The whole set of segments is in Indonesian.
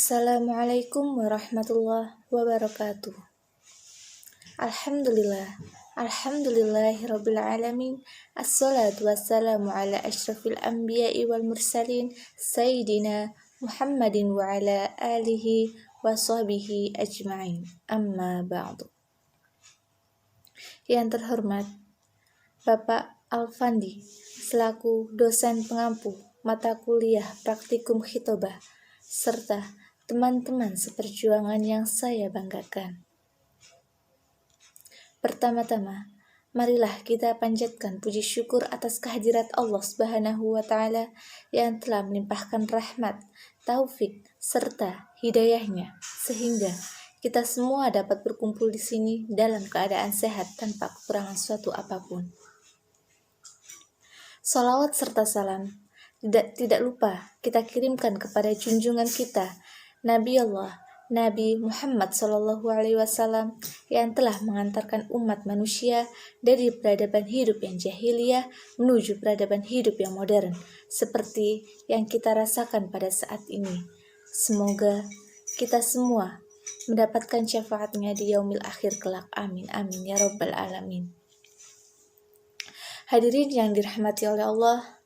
Assalamualaikum warahmatullahi wabarakatuh. Alhamdulillahirabbil alamin. Assalatu wassalamu ala asyrafil anbiya'i wal mursalin sayyidina Muhammadin wa ala alihi wa sahbihi ajma'in. Amma ba'du. Yang terhormat Bapak Alfandi selaku dosen pengampu mata kuliah praktikum khitobah serta teman-teman seperjuangan yang saya banggakan. Pertama-tama, marilah kita panjatkan puji syukur atas kehadirat Allah Subhanahu wa Ta'ala yang telah melimpahkan rahmat, taufik, serta hidayahnya sehingga kita semua dapat berkumpul di sini dalam keadaan sehat tanpa kekurangan suatu apapun. Salawat serta salam tidak lupa kita kirimkan kepada junjungan kita Nabi Muhammad SAW yang telah mengantarkan umat manusia dari peradaban hidup yang jahiliyah menuju peradaban hidup yang modern seperti yang kita rasakan pada saat ini. Semoga kita semua mendapatkan syafaatnya di yaumil akhir kelak. Amin amin ya rabbal alamin. Hadirin yang dirahmati oleh Allah,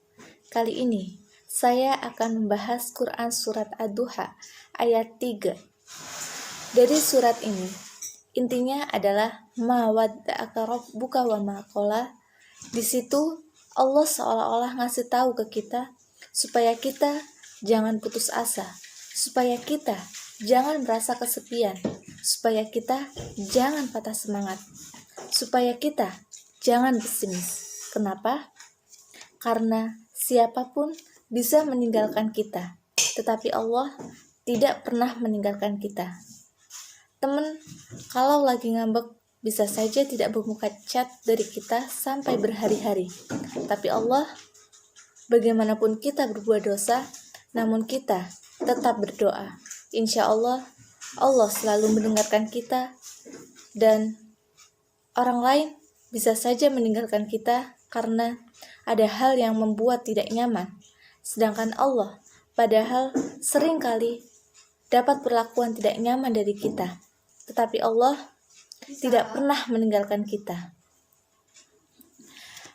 kali ini saya akan membahas Quran Surat Ad-Duha ayat 3. Dari surat ini, intinya adalah ma wadda'aka rabbuka wa ma qala. Di situ Allah seolah-olah ngasih tahu ke kita supaya kita jangan putus asa, supaya kita jangan merasa kesepian, supaya kita jangan patah semangat, supaya kita jangan pesimis. Kenapa? Karena siapapun bisa meninggalkan kita, tetapi Allah tidak pernah meninggalkan kita. Teman, kalau lagi ngambek, bisa saja tidak membuka chat dari kita sampai berhari-hari. Tapi Allah, bagaimanapun kita berbuat dosa, namun kita tetap berdoa. Insya Allah, Allah selalu mendengarkan kita, dan orang lain bisa saja meninggalkan kita karena ada hal yang membuat tidak nyaman. Sedangkan Allah padahal seringkali dapat perlakuan tidak nyaman dari kita. Tetapi Allah tidak pernah meninggalkan kita.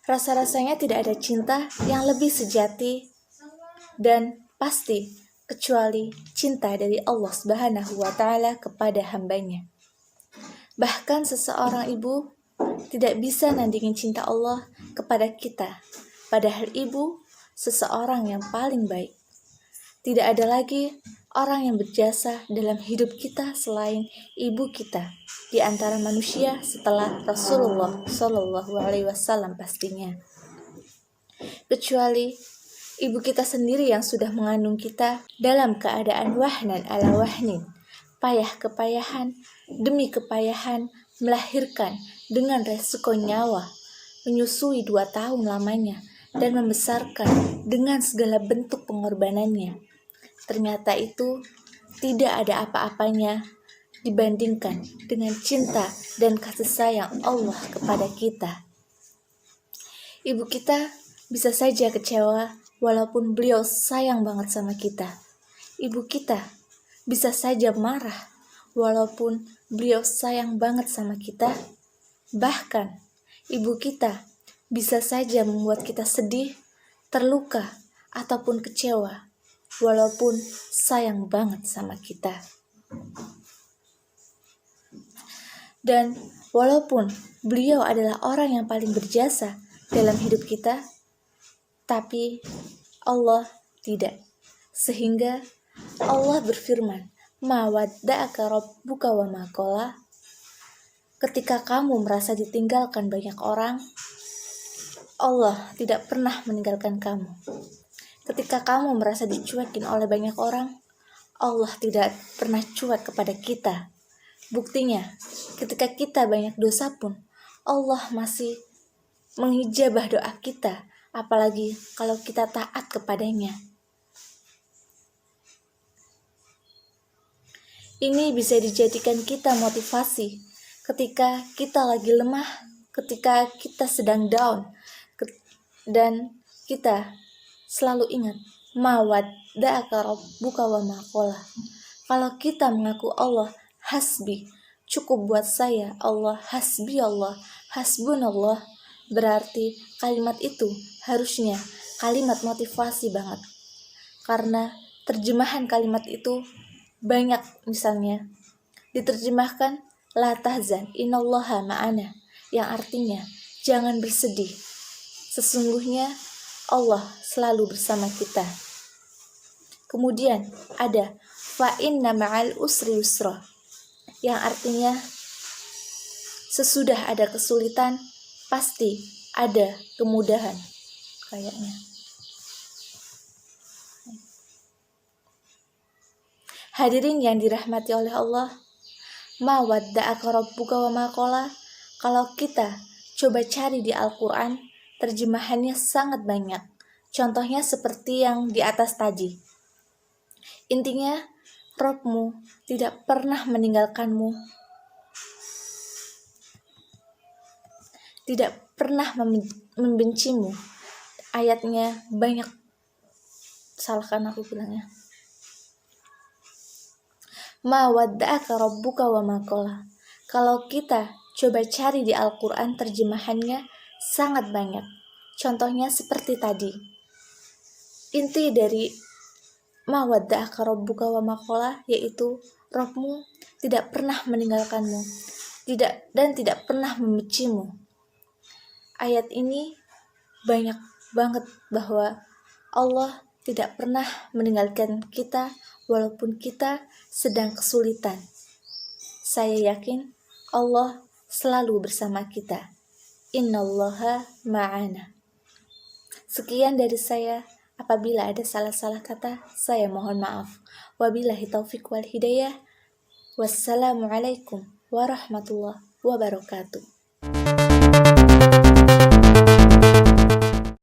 Rasa-rasanya tidak ada cinta yang lebih sejati dan pasti kecuali cinta dari Allah Subhanahu wa Ta'ala kepada hambanya. Bahkan seseorang ibu tidak bisa nandingin cinta Allah kepada kita. Padahal ibu seseorang yang paling baik. Tidak ada lagi orang yang berjasa dalam hidup kita selain ibu kita di antara manusia setelah Rasulullah SAW pastinya. Kecuali ibu kita sendiri yang sudah mengandung kita dalam keadaan wahnan ala wahnin, payah kepayahan demi kepayahan melahirkan dengan resiko nyawa, menyusui 2 tahun lamanya, dan membesarkan dengan segala bentuk pengorbanannya. Ternyata itu tidak ada apa-apanya dibandingkan dengan cinta dan kasih sayang Allah kepada kita. Ibu kita bisa saja kecewa walaupun beliau sayang banget sama kita. Ibu kita bisa saja marah walaupun beliau sayang banget sama kita. Bahkan, ibu kita bisa saja membuat kita sedih, terluka, ataupun kecewa, walaupun sayang banget sama kita. Dan walaupun beliau adalah orang yang paling berjasa dalam hidup kita, tapi Allah tidak. Sehingga Allah berfirman, ma wadda'aka rabbuka wa ma qala. Ketika kamu merasa ditinggalkan banyak orang, Allah tidak pernah meninggalkan kamu. Ketika kamu merasa dicuekin oleh banyak orang, Allah tidak pernah cuek kepada kita. Buktinya, ketika kita banyak dosa pun, Allah masih mengijabah doa kita, apalagi kalau kita taat kepadanya. Ini bisa dijadikan kita motivasi ketika kita lagi lemah, ketika kita sedang down, dan kita selalu ingat ma wadda'aka rabbuka wa ma qala. Kalau kita mengaku Allah hasbi, cukup buat saya, Allah hasbi Allah, hasbunallah, berarti kalimat itu harusnya kalimat motivasi banget. Karena terjemahan kalimat itu banyak, misalnya diterjemahkan la tahzan innallaha ma'ana, yang artinya jangan bersedih, sesungguhnya Allah selalu bersama kita. Kemudian ada fa inna ma'al usri yusra, yang artinya sesudah ada kesulitan pasti ada kemudahan kayaknya. Hadirin yang dirahmati oleh Allah, ma wadda'aka rabbuka wa ma qala. Kalau kita coba cari di Al-Quran, terjemahannya sangat banyak. Contohnya seperti yang di atas tadi. Intinya, Rabbmu tidak pernah meninggalkanmu, tidak pernah membencimu. Ayatnya banyak, salahkan aku bilangnya. Ma wadda'aka rabbuka wa ma qala. Kalau kita coba cari di Al-Quran, terjemahannya sangat banyak. Contohnya seperti tadi. Inti dari ma wadda'aka rabbuka wa ma qala yaitu Rabbmu tidak pernah meninggalkanmu, dan tidak pernah membencimu. Ayat ini banyak banget bahwa Allah tidak pernah meninggalkan kita walaupun kita sedang kesulitan. Saya yakin Allah selalu bersama kita. Innallaha ma'ana. Sekian dari saya. Apabila ada salah-salah kata, saya mohon maaf. Wabillahi taufiq wal hidayah. Wassalamualaikum warahmatullahi wabarakatuh.